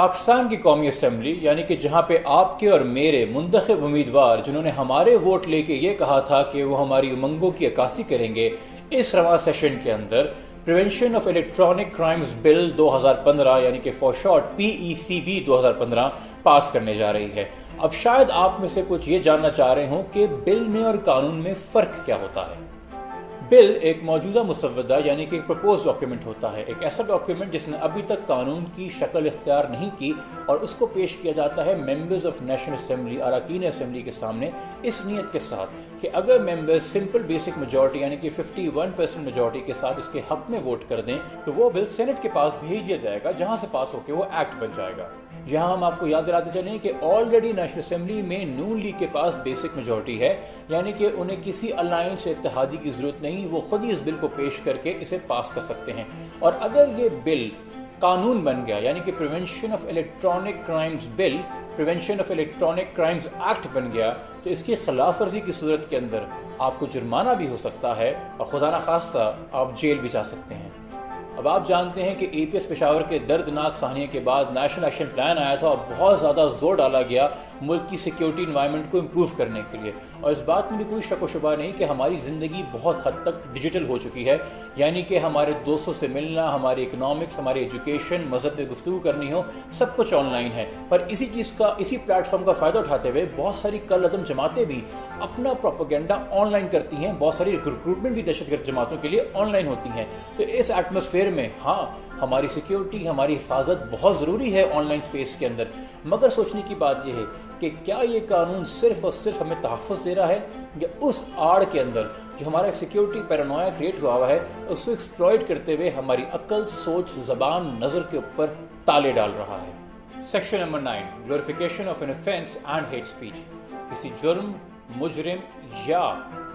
پاکستان کی قومی اسمبلی یعنی کہ جہاں پہ آپ کے اور میرے منتخب امیدوار جنہوں نے ہمارے ووٹ لے کے یہ کہا تھا کہ وہ ہماری امنگوں کی عکاسی کریں گے، اس رواں سیشن کے اندر پریونشن آف الیکٹرانک کرائمز بل 2015 یعنی کہ فور شارٹ PECB 2015 پاس کرنے جا رہی ہے۔ اب شاید آپ میں سے کچھ یہ جاننا چاہ رہے ہوں کہ بل میں اور قانون میں فرق کیا ہوتا ہے۔ بل ایک موجودہ مسودہ یعنی کہ ایک پرپوز ڈاکیومنٹ ہوتا ہے، ایک ایسا ڈاکیومنٹ جس نے ابھی تک قانون کی شکل اختیار نہیں کی، اور اس کو پیش کیا جاتا ہے ممبرز آف نیشنل اسمبلی، اراکین اسمبلی کے سامنے، اس نیت کے ساتھ کہ اگر ممبرز سمپل بیسک میجورٹی یعنی کہ 51% میجورٹی کے ساتھ اس کے حق میں ووٹ کر دیں تو وہ بل سینٹ کے پاس بھیج دیا جائے گا، جہاں سے پاس ہو کے وہ ایکٹ بن جائے گا۔ یہاں ہم آپ کو یاد دلاتے چلیں کہ آلریڈی نیشنل اسمبلی میں نون لیگ کے پاس بیسک میجورٹی ہے، یعنی کہ انہیں کسی الائنس یا اتحادی کی ضرورت نہیں، وہ خود ہی اس بل کو پیش کر کے اسے پاس کر سکتے ہیں۔ اور اگر یہ بل قانون بن گیا یعنی کہ prevention of electronic crimes bill, prevention of electronic crimes act بن گیا، تو اس کی خلاف ورزی کی صورت کے اندر آپ کو جرمانہ بھی ہو سکتا ہے اور خدا نخواستہ آپ جیل بھی جا سکتے ہیں۔ اب آپ جانتے ہیں کہ APS پشاور کے دردناک سانحے کے بعد نیشنل ایکشن پلان آیا تھا اور بہت زیادہ زور ڈالا گیا ملک کی سیکیورٹی انوائرمنٹ کو امپروو کرنے کے لیے، اور اس بات میں بھی کوئی شک و شبہ نہیں کہ ہماری زندگی بہت حد تک ڈیجیٹل ہو چکی ہے، یعنی کہ ہمارے دوستوں سے ملنا، ہماری اکنامکس، ہماری ایجوکیشن، مذہب پہ گفتگو کرنی ہو، سب کچھ آن لائن ہے۔ پر اسی پلیٹ فارم کا فائدہ اٹھاتے ہوئے بہت ساری کل عدم جماعتیں بھی اپنا پروپیگنڈا آن لائن کرتی ہیں، بہت ساری ریکروٹمنٹ بھی دہشت گرد جماعتوں کے لیے آن لائن ہوتی ہیں۔ تو اس ایٹماسفیئر میں ہاں ہماری سیکیورٹی، ہماری حفاظت بہت ضروری ہے آن لائن سپیس کے اندر، مگر سوچنے کی بات یہ ہے کہ کیا یہ قانون صرف اور صرف ہمیں تحفظ دے رہا ہے، یا اس آڑ کے اندر جو ہمارا سیکیورٹی پیرانویا کریٹ ہوا ہے اس کو ایکسپلوئٹ کرتے ہوئے ہماری عقل، سوچ، زبان، نظر کے اوپر تالے ڈال رہا ہے۔ Section number 9، glorification of an offence and hate speech. کسی جرم، مجرم یا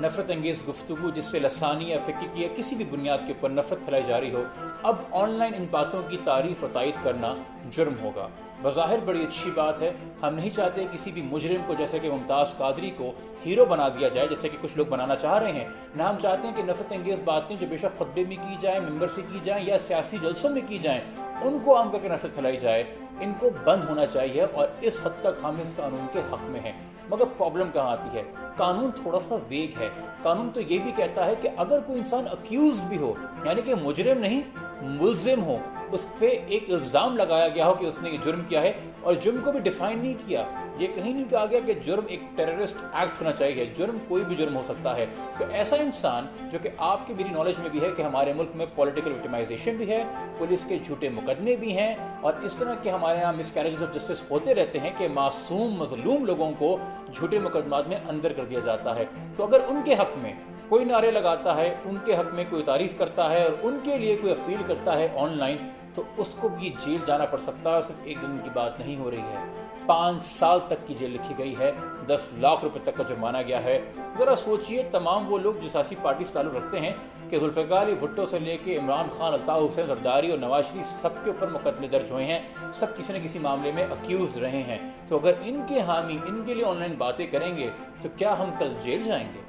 نفرت انگیز گفتگو جس سے لسانی یا فکری کی یا کسی بھی بنیاد کے اوپر نفرت پھیلائی جا رہی ہو، اب آن لائن ان باتوں کی تعریف اور تائید کرنا جرم ہوگا۔ بظاہر بڑی اچھی بات ہے، ہم نہیں چاہتے کسی بھی مجرم کو جیسے کہ ممتاز قادری کو ہیرو بنا دیا جائے جیسے کہ کچھ لوگ بنانا چاہ رہے ہیں، نہ ہم چاہتے ہیں کہ نفرت انگیز باتیں جو بے شک خطبے میں کی جائیں، ممبر سے کی جائیں یا سیاسی جلسوں میں کی جائیں، ان کو عام کر کے نفرت پھیلائی جائے، ان کو بند ہونا چاہیے، اور اس حد تک ہم اس قانون کے حق میں ہیں۔ مگر پرابلم کہاں آتی ہے؟ قانون تھوڑا سا ویگ ہے۔ قانون تو یہ بھی کہتا ہے کہ اگر کوئی انسان اکیوزڈ بھی ہو، یعنی کہ مجرم نہیں ملزم ہو، اس پہ ایک الزام لگایا گیا ہو کہ اس نے یہ جرم کیا ہے، اور جرم کو بھی ڈیفائن نہیں کیا، یہ کہیں نہیں کہا گیا کہ جرم ایک ٹیررسٹ ایکٹ ہونا چاہیے، جرم کوئی بھی جرم ہو سکتا ہے، تو ایسا انسان جو کہ آپ کی میری نالج میں بھی ہے کہ ہمارے ملک میں پولیٹیکل وکٹمائزیشن بھی ہے، پولیس کے جھوٹے مقدمے بھی ہیں، اور اس طرح کے ہمارے یہاں مس کیریجز آف جسٹس ہوتے رہتے ہیں کہ معصوم مظلوم لوگوں کو جھوٹے مقدمات میں اندر کر دیا جاتا ہے۔ تو اگر ان کے حق میں کوئی نعرے لگاتا ہے، ان کے حق میں کوئی تعریف کرتا ہے اور ان کے لیے کوئی اپیل کرتا ہے آن لائن، تو اس کو بھی جیل جانا پڑ سکتا ہے۔ صرف ایک دن کی بات نہیں ہو رہی ہے، 5 سال تک کی جیل لکھی گئی ہے، 10 لاکھ روپے تک کا جرمانہ گیا ہے۔ ذرا سوچئے تمام وہ لوگ جو سیاسی پارٹی سے تعلق رکھتے ہیں کہ ذوالفقار علی بھٹو سے لے کے عمران خان، الطاف حسین زرداری اور نواز شریف، سب کے اوپر مقدمے درج ہوئے ہیں، سب کسی نہ کسی معاملے میں اکیوز رہے ہیں، تو اگر ان کے حامی ان کے لیے آن لائن باتیں کریں گے تو کیا ہم کل جیل جائیں گے؟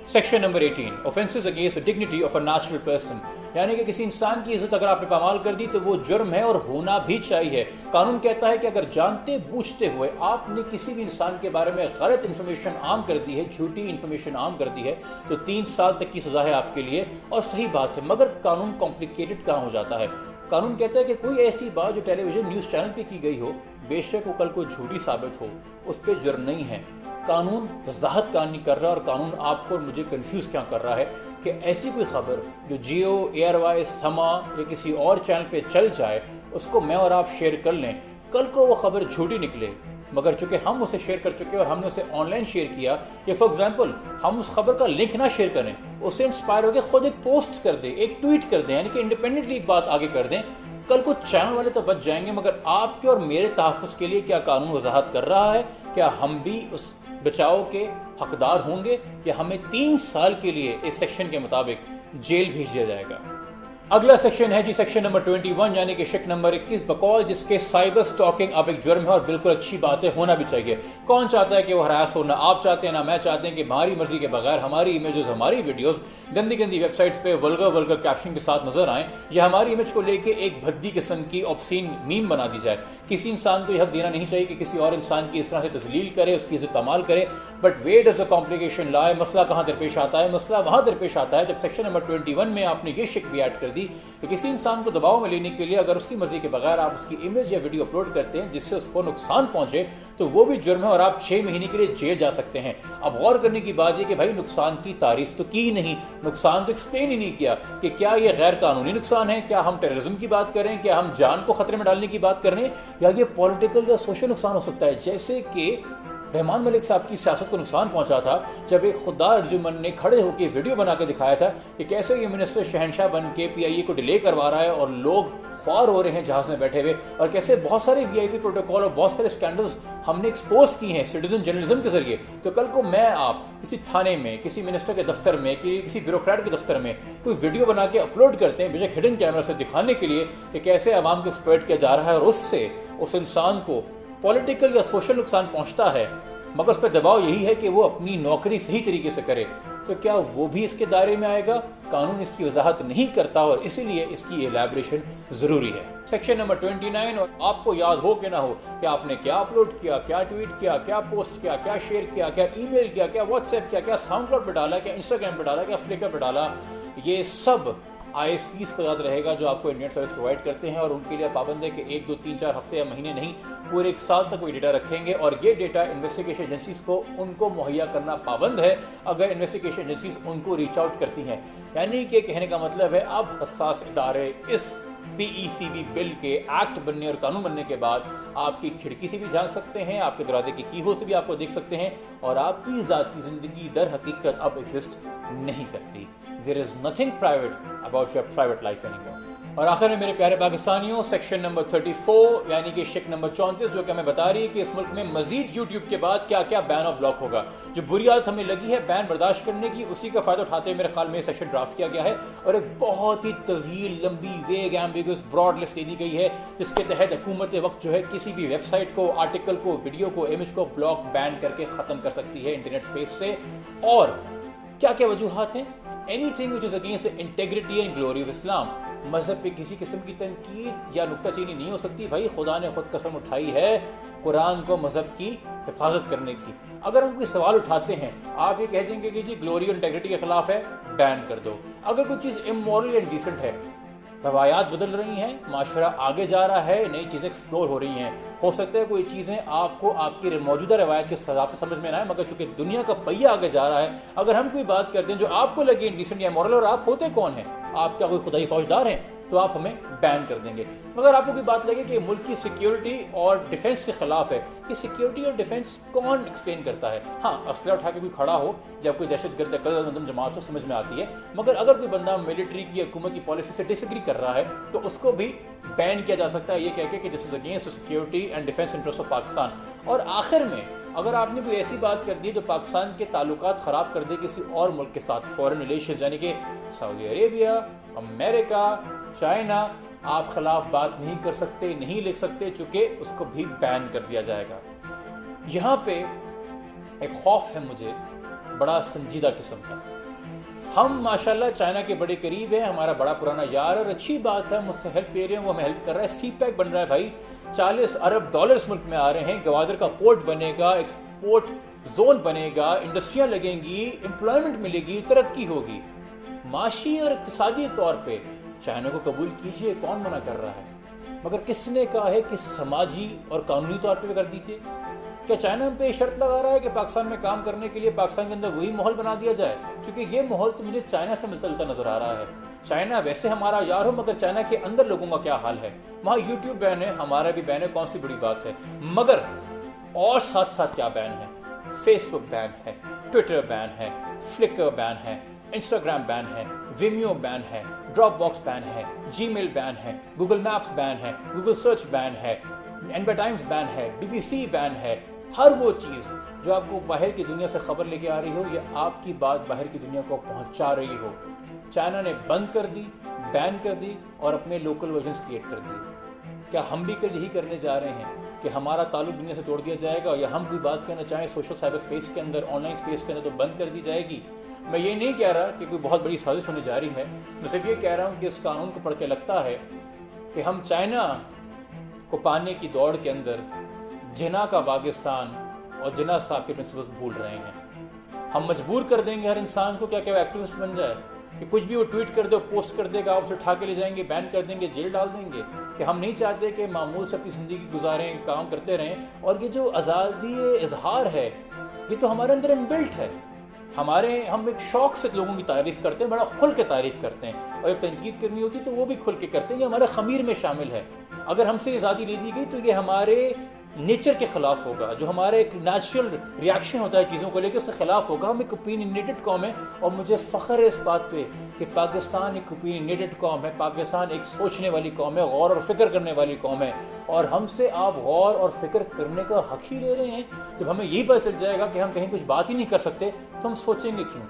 Section number 18، offences against the dignity of a natural person، یعنی کہ کسی انسان کی عزت اگر آپ نے پامال کر دی تو وہ جرم ہے اور ہونا بھی چاہیے۔ قانون کہتا ہے کہ اگر جانتے بوجھتے ہوئے آپ نے کسی بھی انسان کے بارے میں غلط انفارمیشن عام کر دی ہے، جھوٹی انفارمیشن عام کر دی ہے، تو 3 سال تک کی سزا ہے آپ کے لیے، اور صحیح بات ہے۔ مگر قانون کمپلیکیٹڈ کہاں ہو جاتا ہے؟ قانون کہتا ہے کہ کوئی ایسی بات جو ٹیلی ویژن نیوز چینل پہ کی گئی ہو، بے شک وہ کل کو جھوٹی ثابت ہو، اس پہ جرم نہیں ہے۔ قانون وضاحت کہاں نہیں کر رہا، اور قانون آپ کو اور مجھے کنفیوز کیا کر رہا ہے کہ ایسی کوئی خبر جو جیو، ایئر وائز، سما یا کسی اور چینل پہ چل جائے، اس کو میں اور آپ شیئر کر لیں، کل کو وہ خبر جھوٹی نکلے، مگر چونکہ ہم اسے شیئر کر چکے اور ہم نے اسے آن لائن شیئر کیا، یا فار ایگزامپل ہم اس خبر کا لنک نہ شیئر کریں، اس سے انسپائر ہو کے خود ایک پوسٹ کر دیں، ایک ٹویٹ کر دیں، یعنی کہ انڈیپینڈنٹلی ایک بات آگے کر دیں، کل کو چینل والے تو بچ جائیں گے، مگر آپ کے اور میرے تحفظ کے لیے کیا قانون وضاحت کر رہا ہے؟ کیا ہم بھی اس بچاؤ کے حقدار ہوں گے، یا ہمیں 3 سال کے لیے اس سیکشن کے مطابق جیل بھیج دیا جائے گا؟ اگلا سیکشن ہے جی سیکشن نمبر 21 یعنی کہ شک نمبر 21 بقول جس کے سائبر سٹاکنگ اب ایک جرم ہے اور بالکل اچھی بات ہے، ہونا بھی چاہیے۔ کون چاہتا ہے کہ وہ ہراس ہو؟ نہ آپ چاہتے ہیں نہ میں چاہتے ہیں کہ ہماری مرضی کے بغیر ہماری امیجز ہماری ویڈیوز گندی گندی ویب سائٹس پہ ولگر کیپشن کے ساتھ نظر آئیں یا ہماری امیج کو لے کے ایک بھدی قسم کی آبسین میم بنا دی جائے۔ کسی انسان کو یہ حق دینا نہیں چاہیے کہ کسی اور انسان کی اس طرح سے تذلیل کرے، اس کی عزت پامال کرے، but where does a complication لائے؟ مسئلہ کہاں درپیش آتا ہے؟ مسئلہ وہاں درپیش آتا ہے جب سیکشن نمبر 21 میں آپ نے یہ شک بھی ایڈ کر دی کہ کسی انسان کو دباؤ میں لینے کے لیے اگر اس کی مرضی کے بغیر آپ اس کی امیج یا ویڈیو اپلوڈ کرتے ہیں جس سے اس کو نقصان پہنچے تو وہ بھی جرم ہے اور آپ 6 مہینے کے لیے جیل جا سکتے ہیں۔ اب غور کرنے کی بات یہ کہ بھائی نقصان کی تعریف تو کی نہیں، نقصان تو ایکسپلین ہی نہیں کیا کہ کیا یہ غیر قانونی نقصان ہے، کیا ہم ٹیررزم کی بات کر رہے ہیں، کیا ہم جان کو خطرے میں ڈالنے کی بات کر رہے ہیں، یا یہ پولیٹیکل یا سوشل نقصان ہو سکتا ہے، جیسے کہ رحمان ملک صاحب کی سیاست کو نقصان پہنچا تھا جب ایک خوددار ارجمن نے کھڑے ہو کے ویڈیو بنا کے دکھایا تھا کہ کیسے یہ منسٹر شہنشاہ بن کے پی آئی اے کو ڈیلے کروا رہا ہے اور لوگ خوار ہو رہے ہیں جہاز میں بیٹھے ہوئے، اور کیسے بہت سارے وی آئی پی پروٹوکول اور بہت سارے اسکینڈلز ہم نے ایکسپوز کی ہیں سٹیزن جرنلزم کے ذریعے۔ تو کل کو میں آپ کسی تھانے میں، کسی منسٹر کے دفتر میں، کسی بیوروکریٹ کے دفتر میں کوئی ویڈیو بنا کے اپلوڈ کرتے ہیں بے شک ہڈن کیمرہ سے دکھانے کے لیے کہ کیسے عوام کو ایکسپلائٹ کیا جا رہا ہے اور اس سے اس انسان کو پولیٹیکل یا سوشل نقصان پہنچتا ہے، مگر اس پہ دباؤ یہی ہے کہ وہ اپنی نوکری صحیح طریقے سے کرے، تو کیا وہ بھی اس کے دائرے میں آئے گا؟ قانون اس کی وضاحت نہیں کرتا اور اسی لیے اس کی ایلیبریشن ضروری ہے۔ سیکشن نمبر 29، اور آپ کو یاد ہو کہ نہ ہو کہ آپ نے کیا اپلوڈ کیا، کیا ٹویٹ کیا، کیا پوسٹ کیا، کیا شیئر کیا، کیا ای میل کیا، کیا واٹس ایپ کیا، کیا ساؤنڈ کلاؤڈ پہ ڈالا، کیا انسٹاگرام پہ ڈالا، کیا فلیکر پہ ڈالا، یہ سب آئی ایس پیز کو یاد رہے گا جو آپ کو انٹرنیٹ سروس پرووائڈ کرتے ہیں، اور ان کے لیے پابند ہے کہ 1 2 3 4 ہفتے یا مہینے نہیں، پورے 1 سال تک وہ ڈیٹا رکھیں گے، اور یہ ڈیٹا انویسٹیگیشن ایجنسیز کو ان کو مہیا کرنا پابند ہے اگر انویسٹیگیشن ایجنسیز ان کو ریچ آؤٹ کرتی ہیں۔ یعنی کہ کہنے کا مطلب ہے اب حساس ادارے اس پی ای سی بی بل کے ایکٹ بننے اور قانون بننے کے بعد آپ کی کھڑکی سے بھی جھانک سکتے ہیں، آپ کے دروازے کی کی ہول سے بھی آپ کو دیکھ سکتے ہیں، اور آپ کی ذاتی زندگی در حقیقت اب ایگزسٹ نہیں کرتی۔ There is nothing private about your private life anymore۔ اور آخر میں میرے پیارے پاکستانیوں، سیکشن نمبر 34 یعنی کہ شک نمبر 34 جو کہ ہمیں بتا رہی ہے کہ اس ملک میں مزید یوٹیوب کے بعد کیا کیا بین اور بلاک ہوگا۔ جو بری عادت ہمیں لگی ہے بین برداشت کرنے کی، اسی کا فائدہ اٹھاتے ہوئے میرے خیال میں سیکشن ڈرافٹ کیا گیا ہے، اور ایک بہت ہی طویل، لمبی، ویگ، ایمبیگوس، براڈ لسٹ دے دی گئی ہے جس کے تحت حکومت وقت جو ہے کسی بھی ویب سائٹ کو، آرٹیکل کو، ویڈیو کو، امیج کو بلاک، بین کر کے ختم کر سکتی ہے انٹرنیٹ اسپیس سے۔ اور کیا کیا وجوہات ہیں؟ Anything which is against integrity and glory of Islam. مذہب پہ کسی قسم کی تنقید یا نکتہ چینی نہیں ہو سکتی۔ بھائی خدا نے خود قسم اٹھائی ہے قرآن کو مذہب کی حفاظت کرنے کی۔ اگر ہم کوئی سوال اٹھاتے ہیں، آپ یہ کہہ دیں گے کہ جی گلوری اور انٹیگریٹی کے خلاف ہے، بین کر دو۔ اگر کوئی چیز امورل یا انڈیسنٹ ہے، روایات بدل رہی ہیں، معاشرہ آگے جا رہا ہے، نئی چیزیں ایکسپلور ہو رہی ہیں، ہو سکتا ہے کوئی چیزیں آپ کو آپ کی موجودہ روایت کے حساب سے سمجھ میں نہ آئے، مگر چونکہ دنیا کا پہیہ آگے جا رہا ہے، اگر ہم کوئی بات کرتے ہیں جو آپ کو لگے انڈیسنٹ یا امورل، اور آپ ہوتے کون ہیں؟ آپ کیا کوئی خدائی فوجدار ہیں؟ تو آپ ہمیں بین کر دیں گے۔ اگر آپ کو کوئی بات لگے کہ ملک کی سیکیورٹی اور ڈیفنس کے خلاف ہے، کہ سیکیورٹی اور ڈیفنس کون ایکسپلین کرتا ہے؟ ہاں، اسلحہ اٹھا کے کوئی کھڑا ہو یا کوئی دہشت گرد قلعہ جماعت ہو سمجھ میں آتی ہے، مگر اگر کوئی بندہ ملٹری کی حکومت کی پالیسی سے ڈس ایگری کر رہا ہے تو اس کو بھی بین کیا جا سکتا ہے، یہ کہہ کے کہ this is against security and defence interest of Pakistan. اور آخر میں اگر آپ نے کوئی ایسی بات کر دی جو پاکستان کے تعلقات خراب کر دے کسی اور ملک کے ساتھ، فورن ریلیشنز یعنی کہ سعودی عربیہ، امریکہ، چائنا، آپ خلاف بات نہیں کر سکتے، نہیں لکھ سکتے، چونکہ اس کو بھی بین کر دیا جائے گا۔ یہاں پہ ایک خوف ہے مجھے بڑا سنجیدہ قسم کا۔ ہم ماشاءاللہ چائنا کے بڑے قریب ہیں، ہمارا بڑا پرانا یار، اور اچھی بات ہے، مجھ سے ہیلپ لے رہے ہیں، وہ ہمیں ہیلپ کر رہا ہے، سی پیک بن رہا ہے بھائی، 40 ارب ڈالرز ملک میں آ رہے ہیں، گوادر کا پورٹ بنے گا، ایکسپورٹ زون بنے گا، انڈسٹریاں لگیں گی، امپلائمنٹ ملے گی، ترقی ہوگی۔ معاشی اور اقتصادی طور پہ چائنا کو قبول کیجئے، کون منع کر رہا ہے، مگر کس نے کہا ہے کہ سماجی اور قانونی طور پہ کر دیجئے؟ کیا چائنا ہم پہ شرط لگا رہا ہے کہ پاکستان میں کام کرنے کے لیے پاکستان کے اندر وہی ماحول بنا دیا جائے؟ چونکہ یہ ماحول تو مجھے چائنا سے ملتا جلتا نظر آ رہا ہے۔ چائنا ویسے ہمارا یار ہو، مگر چائنا کے اندر لوگوں کا کیا حال ہے؟ وہاں یوٹیوب بین ہے، ہمارا بھی بین ہے، کون سی بڑی بات ہے؟ مگر اور ساتھ ساتھ کیا بین ہے؟ فیس بک بین ہے، ٹویٹر بین ہے، فلکر بین ہے، انسٹاگرام بین ہے، ویمیو بین ہے، ڈراپ باکس بین ہے، جی میل بین ہے، گوگل میپس بین ہے، گوگل سرچ بین ہے، انڈیا ٹائمز بین ہے، بی بی سی بین ہے۔ ہر وہ چیز جو آپ کو باہر کی دنیا سے خبر لے کے آ رہی ہو یا آپ کی بات باہر کی دنیا کو پہنچا رہی ہو، چائنا نے بند کر دی، بین کر دی اور اپنے لوکل ورژنس کریٹ کر دیے. کیا ہم بھی کل یہی کرنے جا رہے ہیں کہ ہمارا تعلق دنیا سے توڑ دیا جائے گا، یا ہم کوئی بات کرنا چاہیں سوشل سائبر اسپیس کے اندر، آن لائن اسپیس کے اندر، تو بند کر دی جائے گی؟ میں یہ نہیں کہہ رہا کہ کوئی بہت بڑی سازش ہونے جا رہی ہے، میں صرف یہ کہہ رہا ہوں کہ اس قانون کو پڑھ کے لگتا ہے کہ ہم چائنا کو پانے کی دوڑ کے اندر جنا کا پاکستان اور جنا صاحب کے پرنسپلز بھول رہے ہیں. ہم مجبور کر دیں گے ہر انسان کو کیا وہ ایکٹیوسٹ بن جائے کہ کچھ بھی وہ ٹویٹ کر دے، پوسٹ کر دے گا، آپ اسے اٹھا کے لے جائیں گے، بین کر دیں گے، جیل ڈال دیں گے؟ کہ ہم نہیں چاہتے کہ معمول سے اپنی زندگی گزاریں، کام کرتے رہیں. اور یہ جو آزادی اظہار ہے یہ تو ہمارے اندر انبلٹ ہے. ہم ایک شوق سے لوگوں کی تعریف کرتے ہیں، بڑا کھل کے تعریف کرتے ہیں، اور جب تنقید کرنی ہوتی ہے تو وہ بھی کھل کے کرتے ہیں. یہ ہمارے خمیر میں شامل ہے. اگر ہم سے آزادی لے دی گئی تو یہ ہمارے نیچر کے خلاف ہوگا، جو ہمارا ایک نیچرل ریاکشن ہوتا ہے چیزوں کو لے کے، اس کے خلاف ہوگا. ہم ایک اوپینینیٹڈ قوم ہے، اور مجھے فخر ہے اس بات پہ کہ پاکستان ایک اوپینینیٹڈ قوم ہے. پاکستان ایک سوچنے والی قوم ہے، غور اور فکر کرنے والی قوم ہے، اور ہم سے آپ غور اور فکر کرنے کا حق ہی لے رہے ہیں. جب ہمیں یہی پتہ چل جائے گا کہ ہم کہیں کچھ بات ہی نہیں کر سکتے تو ہم سوچیں گے کیوں؟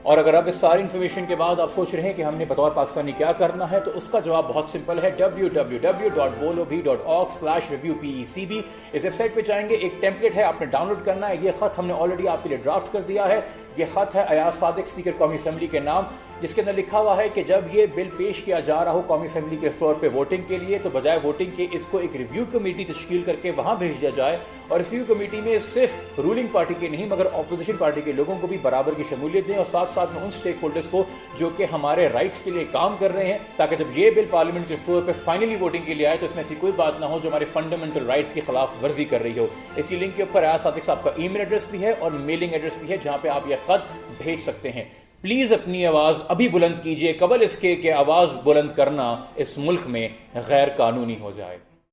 اور اگر اب اس ساری انفارمیشن کے بعد آپ سوچ رہے ہیں کہ ہم نے بطور پاکستانی کیا کرنا ہے، تو اس کا جواب بہت سمپل ہے. www.bolobhi.org/reviewpecb اس ویب سائٹ پہ جائیں گے، ایک ٹیمپلیٹ ہے، آپ نے ڈاؤن لوڈ کرنا ہے. یہ خط ہم نے آلریڈی آپ کے لیے ڈرافٹ کر دیا ہے. یہ خط ہے ایاز صادق اسپیکر قومی اسمبلی کے نام، جس کے اندر لکھا ہوا ہے کہ جب یہ بل پیش کیا جا رہا ہو قومی اسمبلی کے فلور پہ ووٹنگ کے لیے، تو بجائے ووٹنگ کے اس کو ایک ریویو کمیٹی تشکیل کر کے وہاں بھیج دیا جائے، اور اس ریویو کمیٹی میں صرف رولنگ پارٹی کے نہیں مگر اپوزیشن پارٹی کے لوگوں کو بھی برابر کی شمولیت دیں، اور ساتھ ساتھ میں ان سٹیک ہولڈرز کو جو کہ ہمارے رائٹس کے لیے کام کر رہے ہیں، تاکہ جب یہ بل پارلیمنٹ کے فلور پہ فائنلی ووٹنگ کے لیے آئے تو اس میں ایسی کوئی بات نہ ہو جو ہمارے فنڈامنٹل رائٹس کی خلاف ورزی کر رہی ہو. اسی لنک کے اوپر ایاز صادق صاحب کا ای میل ایڈریس بھی ہے اور میلنگ ایڈریس بھی ہے، جہاں پہ آپ یہ خط بھیج سکتے ہیں. پلیز اپنی آواز ابھی بلند کیجئے قبل اس کے کہ آواز بلند کرنا اس ملک میں غیر قانونی ہو جائے.